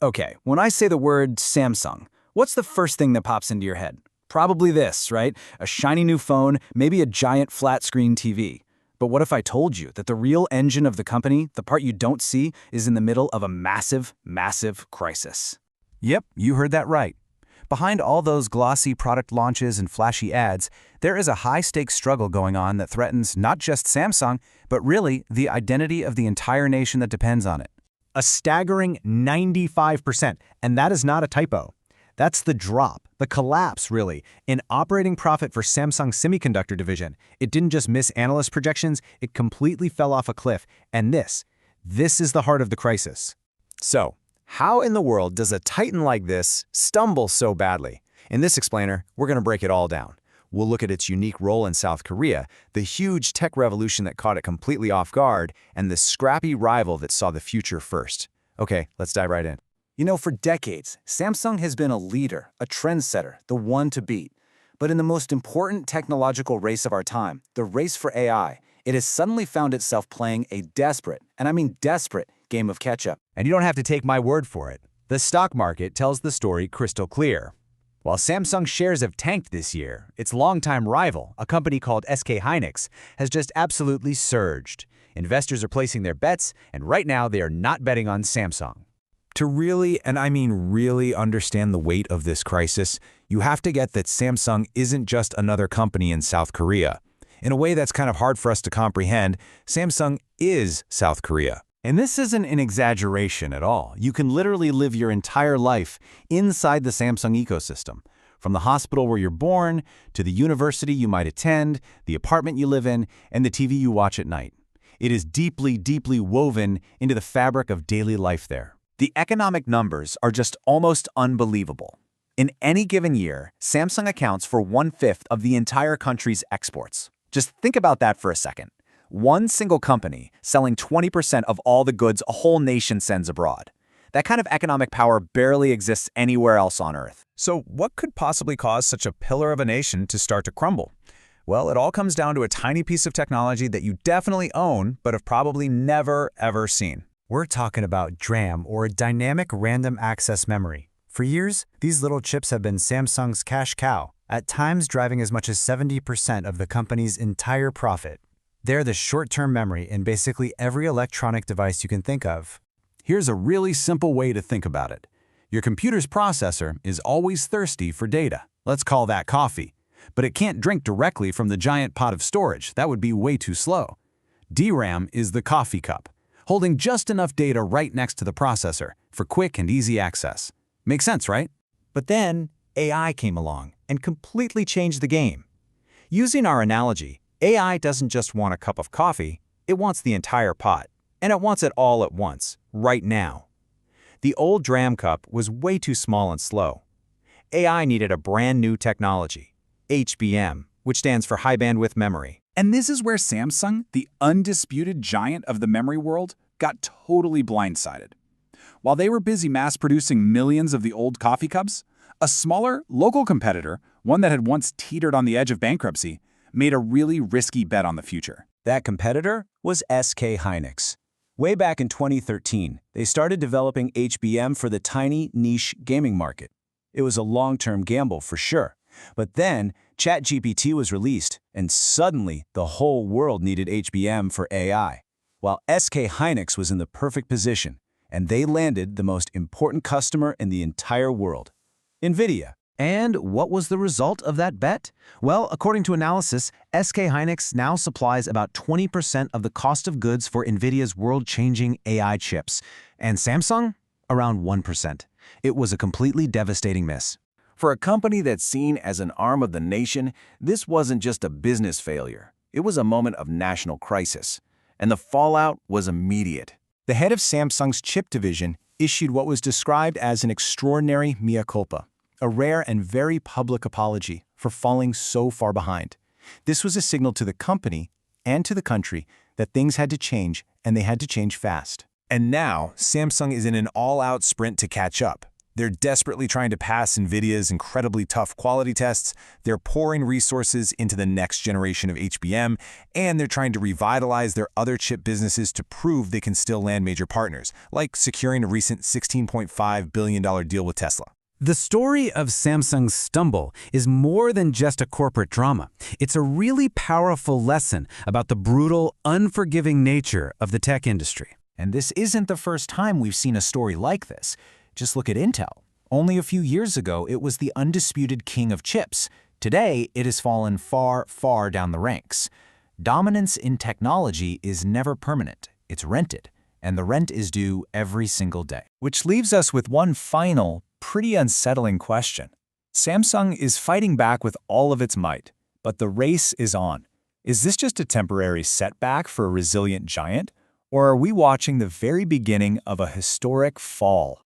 Okay, when I say the word Samsung, what's the first thing that pops into your head? Probably this, right? A shiny new phone, maybe a giant flat-screen TV. But what if I told you that the real engine of the company, the part you don't see, is in the middle of a massive, massive crisis? Yep, you heard that right. Behind all those glossy product launches and flashy ads, there is a high-stakes struggle going on that threatens not just Samsung, but really the identity of the entire nation that depends on it. A staggering 95%, and that is not a typo. That's the drop, the collapse, really, in operating profit for Samsung's semiconductor division. It didn't just miss analyst projections, it completely fell off a cliff. And this is the heart of the crisis. So, how in the world does a titan like this stumble so badly? In this explainer, we're going to break it all down. We'll look at its unique role in South Korea, the huge tech revolution that caught it completely off guard, and the scrappy rival that saw the future first. Okay, let's dive right in. You know, for decades, Samsung has been a leader, a trendsetter, the one to beat. But in the most important technological race of our time, the race for AI, it has suddenly found itself playing a desperate, and I mean desperate, game of catch-up. And you don't have to take my word for it. The stock market tells the story crystal clear. While Samsung shares have tanked this year, its longtime rival, a company called SK Hynix, has just absolutely surged. Investors are placing their bets, and right now they are not betting on Samsung. To really, and I mean really understand the weight of this crisis, you have to get that Samsung isn't just another company in South Korea. In a way that's kind of hard for us to comprehend, Samsung is South Korea. And this isn't an exaggeration at all. You can literally live your entire life inside the Samsung ecosystem. From the hospital where you're born, to the university you might attend, the apartment you live in, and the TV you watch at night. It is deeply, deeply woven into the fabric of daily life there. The economic numbers are just almost unbelievable. In any given year, Samsung accounts for 1/5 of the entire country's exports. Just think about that for a second. One single company selling 20% of all the goods a whole nation sends abroad. That kind of economic power barely exists anywhere else on Earth. So what could possibly cause such a pillar of a nation to start to crumble? Well, it all comes down to a tiny piece of technology that you definitely own, but have probably never, ever seen. We're talking about DRAM, or Dynamic Random Access Memory. For years, these little chips have been Samsung's cash cow, at times driving as much as 70% of the company's entire profit. They're the short-term memory in basically every electronic device you can think of. Here's a really simple way to think about it. Your computer's processor is always thirsty for data. Let's call that coffee. But it can't drink directly from the giant pot of storage. That would be way too slow. DRAM is the coffee cup, holding just enough data right next to the processor for quick and easy access. Makes sense, right? But then AI came along and completely changed the game. Using our analogy, AI doesn't just want a cup of coffee, it wants the entire pot. And it wants it all at once, right now. The old DRAM cup was way too small and slow. AI needed a brand new technology, HBM, which stands for High Bandwidth Memory. And this is where Samsung, the undisputed giant of the memory world, got totally blindsided. While they were busy mass-producing millions of the old coffee cups, a smaller, local competitor, one that had once teetered on the edge of bankruptcy, made a really risky bet on the future. That competitor was SK Hynix. Way back in 2013, they started developing HBM for the tiny, niche gaming market. It was a long-term gamble for sure. But then, ChatGPT was released, and suddenly the whole world needed HBM for AI. While SK Hynix was in the perfect position, and they landed the most important customer in the entire world, Nvidia. And what was the result of that bet? Well, according to analysis, SK Hynix now supplies about 20% of the cost of goods for Nvidia's world-changing AI chips, and Samsung, around 1%. It was a completely devastating miss. For a company that's seen as an arm of the nation, this wasn't just a business failure. It was a moment of national crisis, and the fallout was immediate. The head of Samsung's chip division issued what was described as an extraordinary mea culpa, a rare and very public apology for falling so far behind. This was a signal to the company and to the country that things had to change, and they had to change fast. And now, Samsung is in an all-out sprint to catch up. They're desperately trying to pass Nvidia's incredibly tough quality tests, they're pouring resources into the next generation of HBM, and they're trying to revitalize their other chip businesses to prove they can still land major partners, like securing a recent $16.5 billion deal with Tesla. The story of Samsung's stumble is more than just a corporate drama. It's a really powerful lesson about the brutal, unforgiving nature of the tech industry. And this isn't the first time we've seen a story like this. Just look at Intel. Only a few years ago, it was the undisputed king of chips. Today, it has fallen far, far down the ranks. Dominance in technology is never permanent. It's rented, and the rent is due every single day. Which leaves us with one final, pretty unsettling question. Samsung is fighting back with all of its might, but the race is on. Is this just a temporary setback for a resilient giant, or are we watching the very beginning of a historic fall?